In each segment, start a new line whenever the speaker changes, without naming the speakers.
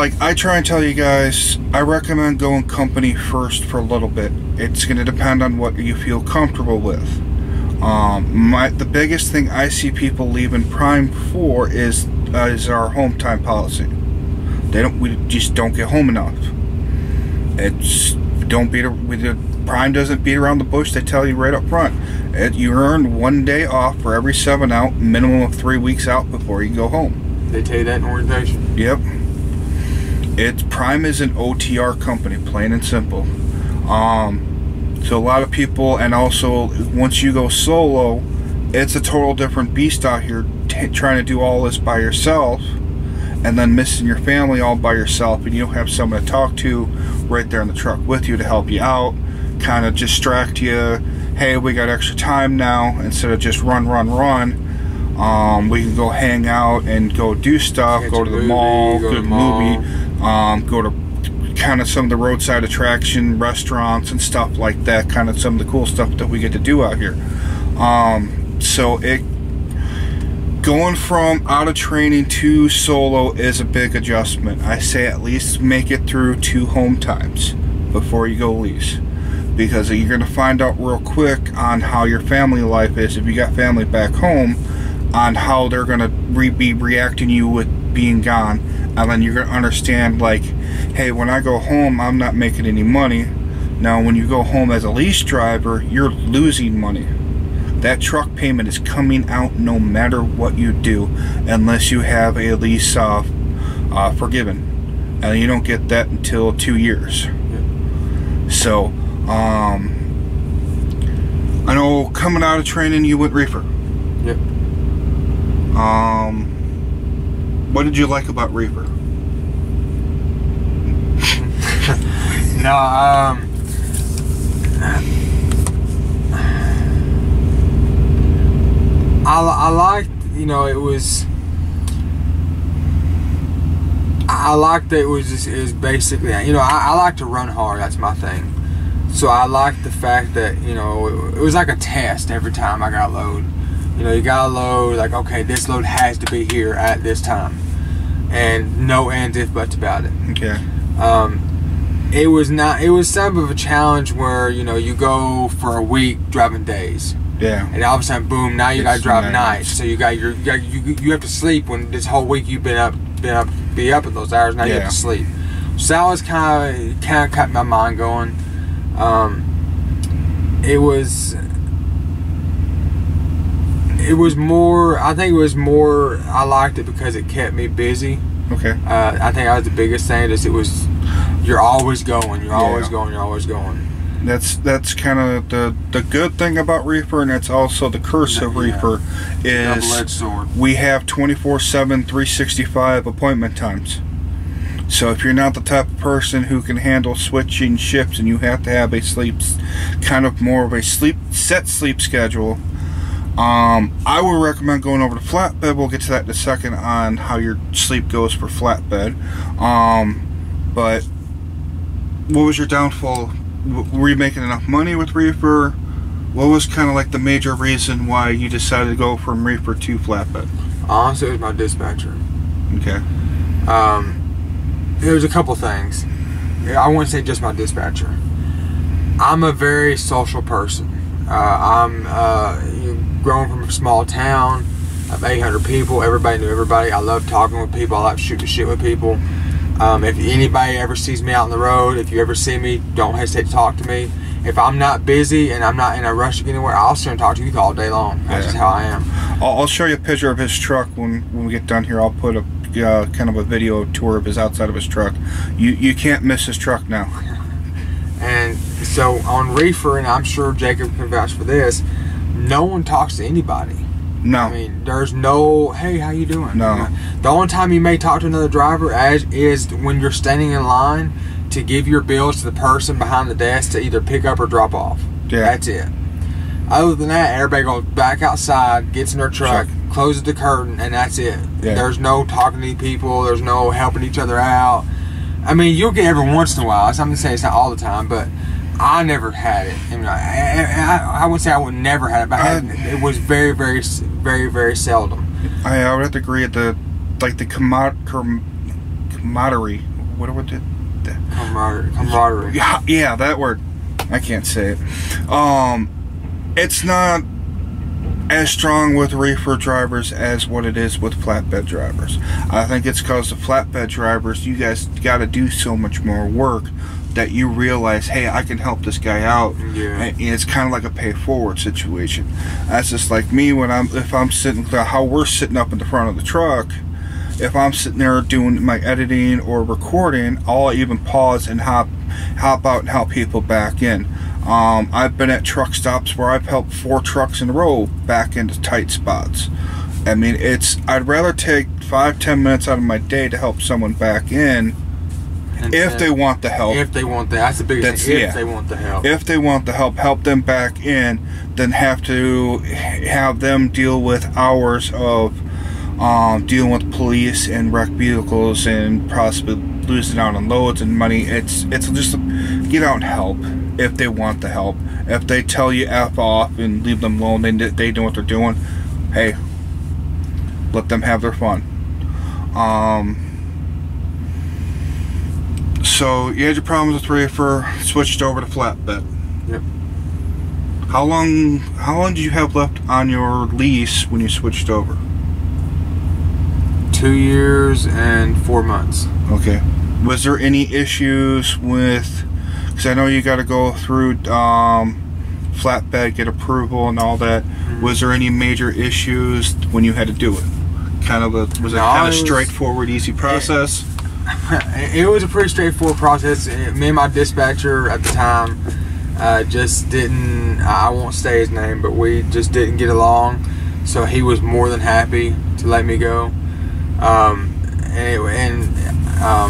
like I try and tell you guys, I recommend going company first for a little bit. It's going to depend on what you feel comfortable with. The biggest thing I see people leaving Prime for is our home time policy. We just don't get home enough. Prime doesn't beat around the bush. They tell you right up front. You earn 1 day off for every 7 out, minimum of 3 weeks out before you go home.
They tell you that in orientation?
Yep. Prime is an OTR company, plain and simple. So a lot of people, and also once you go solo, it's a total different beast out here, trying to do all this by yourself, and then missing your family all by yourself, and you don't have someone to talk to right there in the truck with you to help you out, kind of distract you. Hey, we got extra time now, instead of just run. We can go hang out and go do stuff, go to the mall, go to the movie, go to kind of some of the roadside attraction restaurants and stuff like that, kind of some of the cool stuff that we get to do out here. So going from out of training to solo is a big adjustment. I say at least make it through 2 home times before you go lease, because you're going to find out real quick on how your family life is, if you got family back home, on how they're going to be reacting to you with being gone. And then you're going to understand, like, hey, when I go home, I'm not making any money. Now, when you go home as a lease driver, you're losing money. That truck payment is coming out no matter what you do, unless you have a lease forgiven. And you don't get that until 2 years. So, I know coming out of training, you went reefer.
Yep.
What did you like about reefer?
No, I liked, you know, it was, I liked that it was basically, you know, I like to run hard, that's my thing. So I liked the fact that, you know, it was like a test every time I got a load. You know, you got a load, like, okay, this load has to be here at this time. And no ands, if, buts about it.
Okay.
It was some of a challenge where, you know, you go for a week driving days.
Yeah.
And all of a sudden, boom, now you got to drive nights. So you have to sleep when this whole week you've been up at those hours. Now you have to sleep. So that was kind of kept my mind going. It was more, I think it was more, I liked it because it kept me busy.
Okay.
I think that was the biggest thing, is you're always going, you're always going.
That's kind of the good thing about reefer, and it's also the curse of reefer, is
double-edged sword.
We have 24/7, 365 appointment times. So if you're not the type of person who can handle switching shifts, and you have to have a more of a set sleep schedule, I would recommend going over to Flatbed. We'll get to that in a second on how your sleep goes for Flatbed. But what was your downfall? Were you making enough money with reefer? What was kind of like the major reason why you decided to go from reefer to Flatbed?
Honestly, it was my dispatcher.
Okay.
There was a couple things. I wouldn't say just my dispatcher. I'm a very social person. I'm growing from a small town of 800 people. Everybody knew everybody. I love talking with people. I like shooting the shit with people. If anybody ever sees me out on the road, if you ever see me, don't hesitate to talk to me. If I'm not busy and I'm not in a rush to get anywhere, I'll sit and talk to you all day long. That's just how I am.
I'll show you a picture of his truck when we get done here. I'll put a kind of a video tour of his outside of his truck. You can't miss his truck now.
And so on reefer, and I'm sure Jacob can vouch for this, no one talks to anybody.
No.
I mean, there's no, hey, how you doing?
No.
You know, the only time you may talk to another driver is when you're standing in line to give your bills to the person behind the desk to either pick up or drop off.
Yeah.
That's it. Other than that, everybody goes back outside, gets in their truck, closes the curtain, and that's it.
Yeah.
There's no talking to people. There's no helping each other out. I mean, you'll get every once in a while. I'm going to say it's not all the time, but I never had it. I mean, I would say I would never had it, but it was very, very, very, very seldom.
I would have to agree at the camaraderie. what word did that?
Camaraderie.
Yeah, that word. I can't say it. It's not as strong with reefer drivers as what it is with flatbed drivers. I think it's because the flatbed drivers, you guys got to do so much more work that you realize, hey, I can help this guy out.
Yeah.
And it's kind of like a pay forward situation. That's just like me when if I'm sitting, how we're sitting up in the front of the truck. If I'm sitting there doing my editing or recording, I'll even pause and hop out and help people back in. I've been at truck stops where I've helped 4 trucks in a row back into tight spots. I mean, I'd rather take 5-10 minutes out of my day to help someone back in, if they want the help.
If they want that, that's the biggest thing. If they want the help.
If they want the help them back in, then have to have them deal with hours of dealing with police and wrecked vehicles and possibly losing out on loads and money. It's just get out and help if they want the help. If they tell you F off and leave them alone, they know what they're doing. Hey, let them have their fun. So you had your problems with reefer, switched over to flatbed.
Yep.
How long did you have left on your lease when you switched over?
2 years and 4 months.
Okay. Was there any issues with, because I know you got to go through flatbed, get approval and all that.
Mm-hmm.
Was there any major issues when you had to do it? Was it kind of straightforward, easy process?
It was a pretty straightforward process. Me and my dispatcher at the time just didn't, I won't say his name, but we just didn't get along. So he was more than happy to let me go.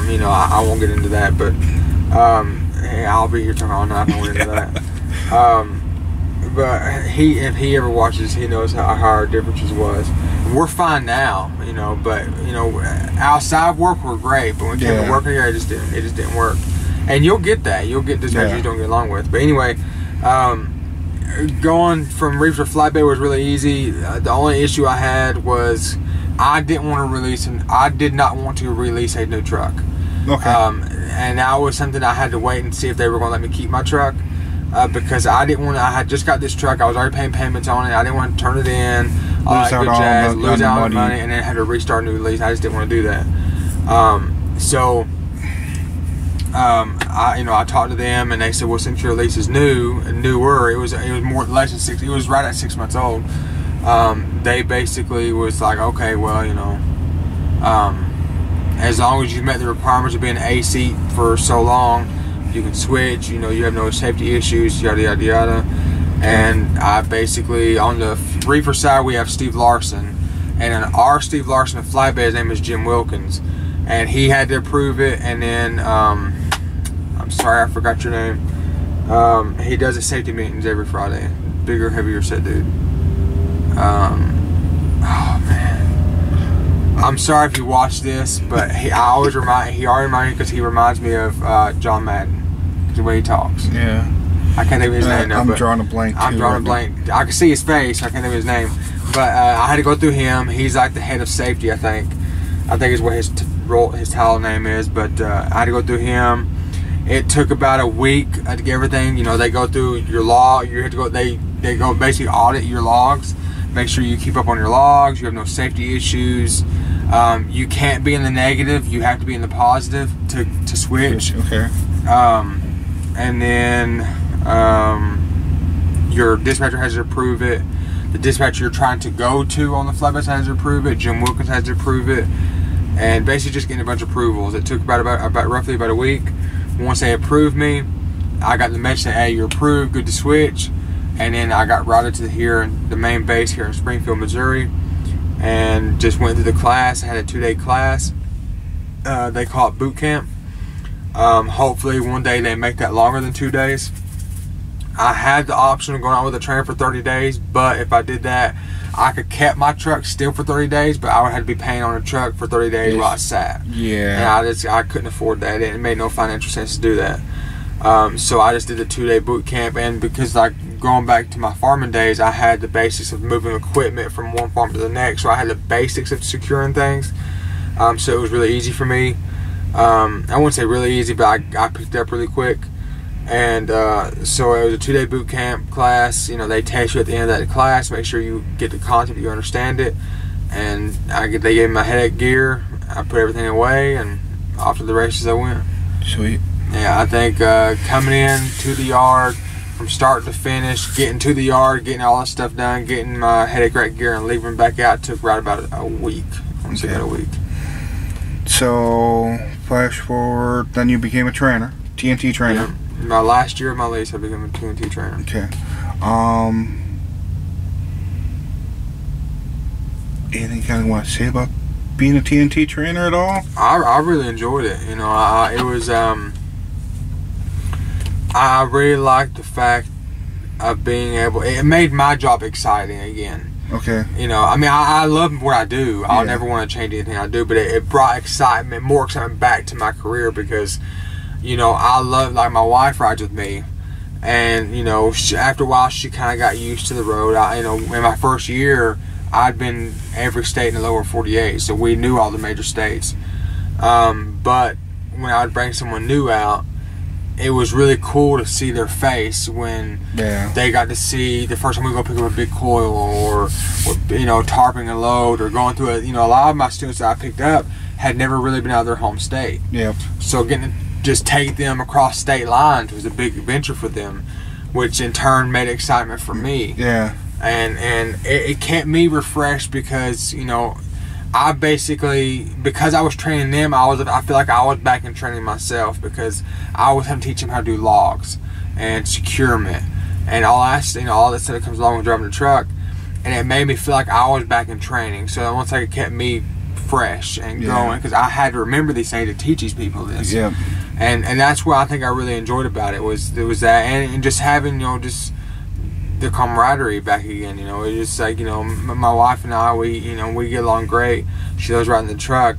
You know, I won't get into that, but I'll be here talking all night. I won't get into that. But if he ever watches, he knows how our differences was. We're fine now, you know. But you know, outside work we're great, but when it came to working here, it just didn't work. And you'll get that. You'll get dispatchers you don't get along with. But anyway, going from reefer to flatbed was really easy. The only issue I had was I did not want to release a new truck.
Okay.
And that was something I had to wait and see if they were going to let me keep my truck. Because I didn't want to, I had just got this truck, I was already paying payments on it, I didn't want to turn it in, lose out on money, and then had to restart a new lease. I just didn't want to do that. I talked to them, and they said, well, since your lease is newer, it was less than 6, it was right at 6 months old. They basically was like, okay, well, you know, as long as you've met the requirements of being an A seat for so long, you can switch, you know, you have no safety issues, yada yada yada. And I basically, on the reefer side, we have Steve Larson, and on our Steve Larson of flatbed, his name is Jim Wilkins, and he had to approve it. And then I'm sorry, I forgot your name. He does the safety meetings every Friday. Bigger, heavier set dude. Oh man, I'm sorry if you watch this, but he already reminds me, because he reminds me of John Madden, the way he talks.
Yeah.
I can't think of his name now.
I'm drawing a blank.
I'm drawing a blank. I can see his face. I can't think of his name. But I had to go through him. He's like the head of safety, I think. I think is what his title name is. But I had to go through him. It took about a week to get everything. You know, they go through your log. You have to go. They go basically audit your logs. Make sure you keep up on your logs. You have no safety issues. You can't be in the negative. You have to be in the positive to switch.
Okay.
And then your dispatcher has to approve it. The dispatcher you're trying to go to on the flatbed has to approve it. Jim Wilkins has to approve it. And basically just getting a bunch of approvals. It took roughly about a week. Once they approved me, I got the message saying, hey, you're approved, good to switch. And then I got routed to the main base here in Springfield, Missouri, and just went through the class. I had a 2-day class. They call it boot camp. Hopefully one day they make that longer than 2 days. I had the option of going out with a trainer for 30 days, but if I did that, I could keep my truck still for 30 days, but I would have to be paying on a truck for 30 days while I sat.
Yeah.
And I couldn't afford that. It made no financial sense to do that. So I just did the 2-day boot camp, and because like going back to my farming days, I had the basics of moving equipment from one farm to the next, so I had the basics of securing things. So it was really easy for me. I wouldn't say really easy, but I picked up really quick. And so it was a 2-day boot camp class. You know, they test you at the end of that class, make sure you get the concept, you understand it. And they gave me my headache gear. I put everything away, and off to the races I went.
Sweet.
Yeah, I think coming in to the yard from start to finish, getting to the yard, getting all that stuff done, getting my headache rack gear, and leaving back out took right about a week. I'm saying a week.
So flash forward, then you became a trainer, TNT trainer.
Yeah. My last year of my lease, I became a TNT trainer.
Okay. Anything you kind of want to say about being a TNT trainer at all?
I really enjoyed it. You know, it was I really liked the fact of being able. It made my job exciting again.
Okay.
You know, I mean, I love what I do. I'll never want to change anything I do, but it brought more excitement back to my career because, you know, I love, like, my wife rides with me, and, you know, after a while she kind of got used to the road. You know, in my first year, I'd been every state in the lower 48, so we knew all the major states. But when I would bring someone new out, it was really cool to see their face when they got to see the first time we go pick up a big coil or you know, tarping a load or going through you know, a lot of my students that I picked up had never really been out of their home state. Yeah. So getting to just take them across state lines was a big adventure for them, which in turn made excitement for me. Yeah. And it kept me refreshed because, you know, I basically, because I was training them, I feel like I was back in training myself because I was having to teach them how to do logs and securement and all that stuff that comes along with driving the truck, and it made me feel like I was back in training. So almost like it kept me fresh and going because I had to remember these things to teach these people this. Yeah. And that's what I think I really enjoyed about it was that and just having, you know, just the camaraderie back again. You know, it's just like, you know, my wife and I, we get along great. She loves riding the truck,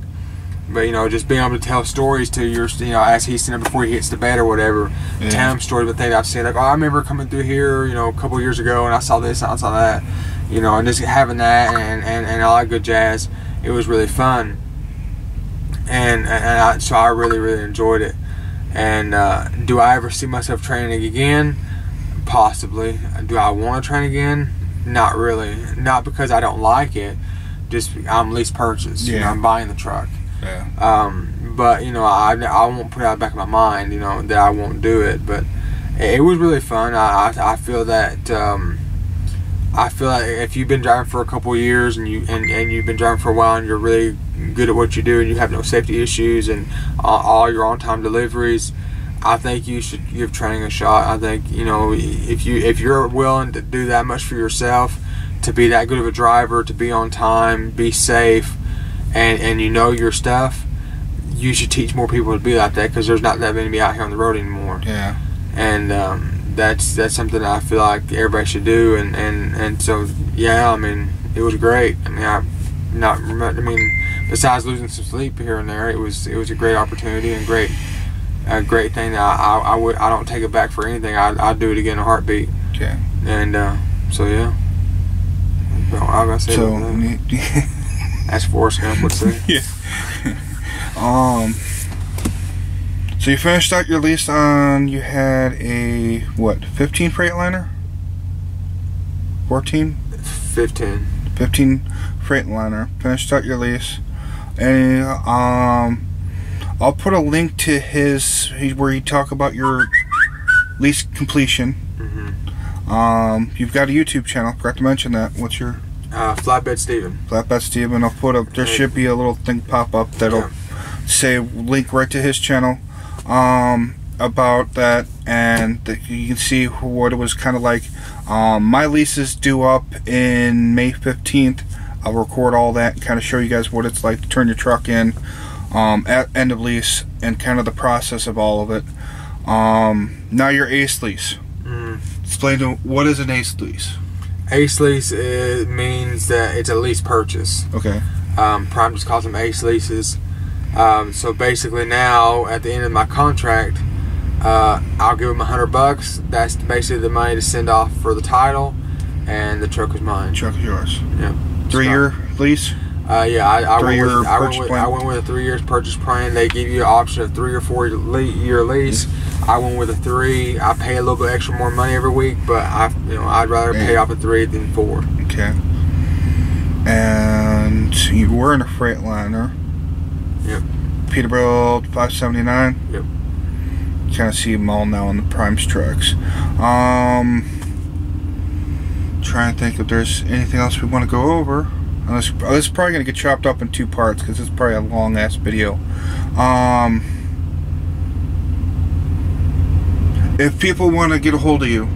but, you know, just being able to tell stories to your, you know, as he's sitting before he hits the bed or whatever, tell him stories about things I've seen, like, oh, I remember coming through here, you know, a couple years ago, and I saw this and I saw that, you know, and just having that and all that good jazz, it was really fun, so I really, really enjoyed it. And do I ever see myself training again? Possibly. Do I want to train again? Not really. Not because I don't like it. Just I'm lease purchase. You know, I'm buying the truck. Yeah. But, you know, I won't put it out the back of my mind, you know, that I won't do it. But it was really fun. I feel that if you've been driving for a couple of years and you've been driving for a while and you're really good at what you do and you have no safety issues and all your on-time deliveries, I think you should give training a shot. I think, you know, if you're willing to do that much for yourself, to be that good of a driver, to be on time, be safe, and you know your stuff, you should teach more people to be like that because there's not that many out here on the road anymore. Yeah. And that's something I feel like everybody should do. And so yeah, I mean, it was great. I mean, besides losing some sleep here and there, it was a great opportunity and a great thing that I don't take it back for anything. I'd do it again in a heartbeat. Okay. And so yeah. I gotta say that's Forrest Gump would say. Yeah.
So you finished out your lease on, you had a what, 15 Freightliner? 14? 15. 15 Freightliner. Finished out your lease, and I'll put a link to where he talk about your lease completion. Mm-hmm. You've got a YouTube channel. Forgot to mention that. What's your?
Flatbed Stephen.
Flatbed Stephen. I'll put up. There should be a little thing pop up that'll say link right to his channel. About that, and you can see what it was kind of like. My lease is due up in May 15th. I'll record all that and kind of show you guys what it's like to turn your truck in at end of lease and kind of the process of all of it. Now your ACE lease. Explain to what is an ACE lease?
ACE lease means that it's a lease purchase. Okay. Prime just calls them ACE leases. So basically now at the end of my contract, I'll give them $100. That's basically the money to send off for the title, and the truck is mine.
Truck is yours.
Yeah.
3-year lease?
Yeah, I went with a 3 years purchase plan. They give you an option of 3 or 4 year lease. I went with a 3. I pay a little bit extra more money every week, but I'd rather pay off a 3 than 4.
Okay. And you were in a Freightliner.
Yep.
Peterbilt 579.
Yep.
Kind of see them all now on the Primes trucks. Trying to think if there's anything else we want to go over. This is probably going to get chopped up in 2 parts because it's probably a long ass video. If people want to get a hold of you,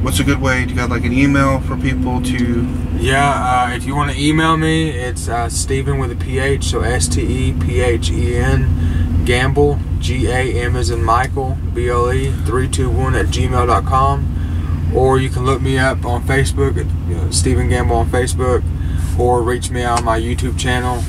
what's a good way? Do you got like an email for people to?
Yeah, if you want to email me, it's Stephen with a PH, so STEPHEN Gamble, GAM as in Michael, BLE 321 at gmail.com. Or you can look me up on Facebook, Stephen Gamble on Facebook, or reach me on my YouTube channel,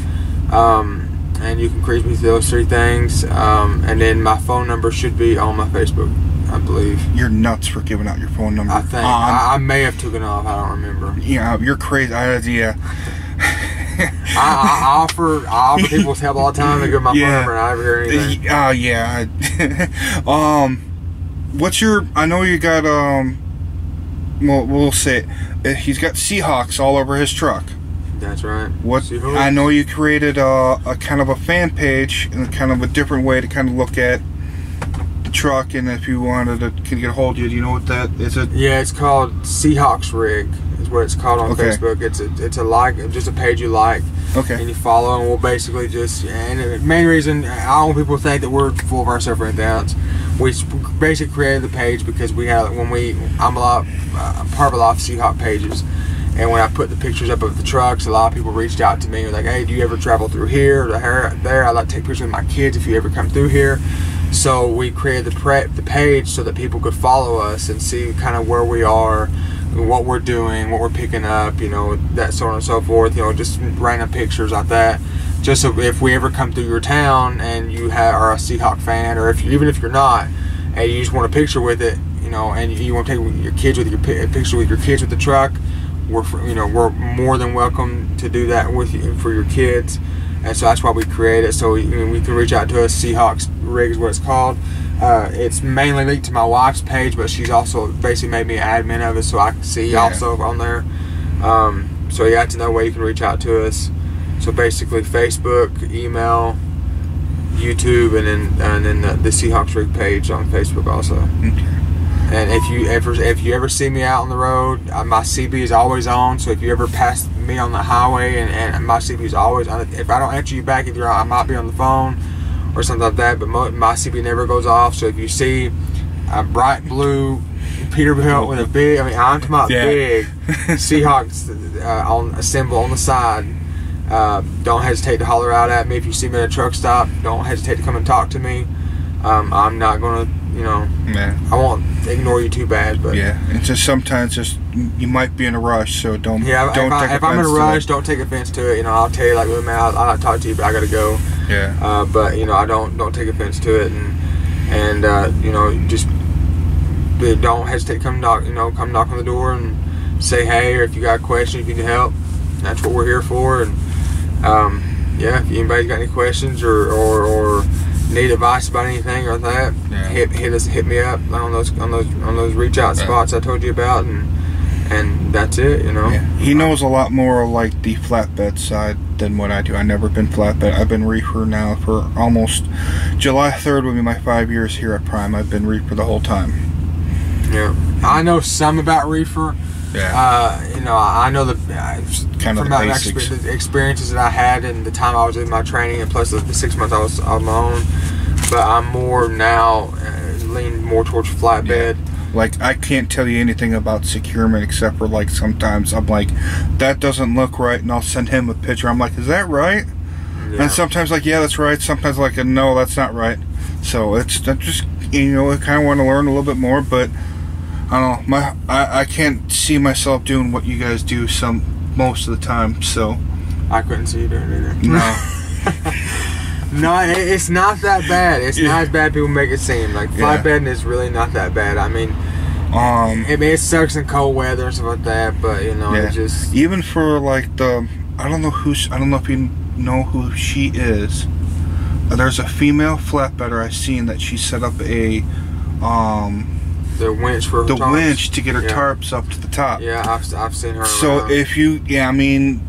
and you can reach me through those 3 things. And then my phone number should be on my Facebook, I believe.
You're nuts for giving out your phone number.
I think I may have taken it off. I don't remember.
Yeah, you're crazy. Yeah.
I offer people's help all the time. They give my phone number, and I never hear anything.
Yeah. What's your? I know you got Well, we'll say he's got Seahawks all over his truck.
That's right.
What I know, you created a kind of a fan page and kind of a different way to kind of look at the truck. And if you wanted to get a hold of you, do you know what that is? It?
Yeah, it's called Seahawks Rig. Is what it's called on Facebook. It's just a page you like.
Okay.
And you follow, and we'll basically and the main reason I don't want people to think that we're full of ourselves or anything else. We basically created the page because I'm part of a lot of Seahawk pages, and when I put the pictures up of the trucks, a lot of people reached out to me and were like, "Hey, do you ever travel through here or there? I'd like to take pictures with my kids if you ever come through here." So we created the page so that people could follow us and see kind of where we are, what we're doing, what we're picking up, that so on and so forth. Just random pictures like that. Just so if we ever come through your town and you are a Seahawk fan, or even if you're not, and you just want a picture with it, and you want to take your kids with picture with your kids with the truck, we're more than welcome to do that with you for your kids. And so that's why we created it. So we can reach out to us. Seahawks Rig is what it's called. It's mainly linked to my wife's page, but she's also basically made me an admin of it, so I can see also on there. So yeah, that's another way you can reach out to us. So basically, Facebook, email, YouTube, and then the Seahawks Rig page on Facebook also.
Okay.
And if you ever see me out on the road, my CB is always on. So if you ever pass me on the highway and my CB is always on, if I don't answer you back, I might be on the phone or something like that. But my CB never goes off. So if you see a bright blue Peterbilt with a big, I'm talking about big Seahawks on a symbol on the side, don't hesitate to holler out at me. If you see me at a truck stop, don't hesitate to come and talk to me. I'm not gonna, I won't ignore you too bad, but
it's just sometimes you might be in a rush, so don't.
Yeah, if I'm in a rush, don't take offense to it. I'll tell you, like, man, I'll talk to you, but I gotta go.
Yeah.
But I don't take offense to it, and just don't hesitate to come knock on the door and say hey, or if you got a question, if you need help, that's what we're here for. And if anybody's got any questions or need advice about anything or that, hit me up on those reach out spots I told you about, and that's it.
He knows a lot more like the flatbed side than what I do. I've never been flatbed. I've been reefer now for almost July 3rd will be my 5 years here at Prime. I've been reefer the whole time.
Yeah, I know some about reefer. I know the experiences that I had and the time I was in my training, and plus the 6 months I was on my own. But I'm more now leaning more towards flatbed.
Like, I can't tell you anything about securement except for, like, sometimes I'm like, that doesn't look right, and I'll send him a picture. I'm like, is that right? Yeah. And sometimes like, yeah, that's right. Sometimes like, no, that's not right. So I just I kind of want to learn a little bit more, but I don't know. I can't see myself doing what you guys do most of the time. So
I couldn't see you doing it either.
No.
No, it's not that bad. It's not as bad as people make it seem. Like, flatbedding is really not that bad. I mean, it sucks in cold weather and stuff like that, but it just...
Even for, like, I don't know if you know who she is. There's a female flatbedder I've seen that she set up a
the winch for her
the
tarps.
winch to get her tarps up to the top.
Yeah, I've seen her.
So
around.
if you, I mean,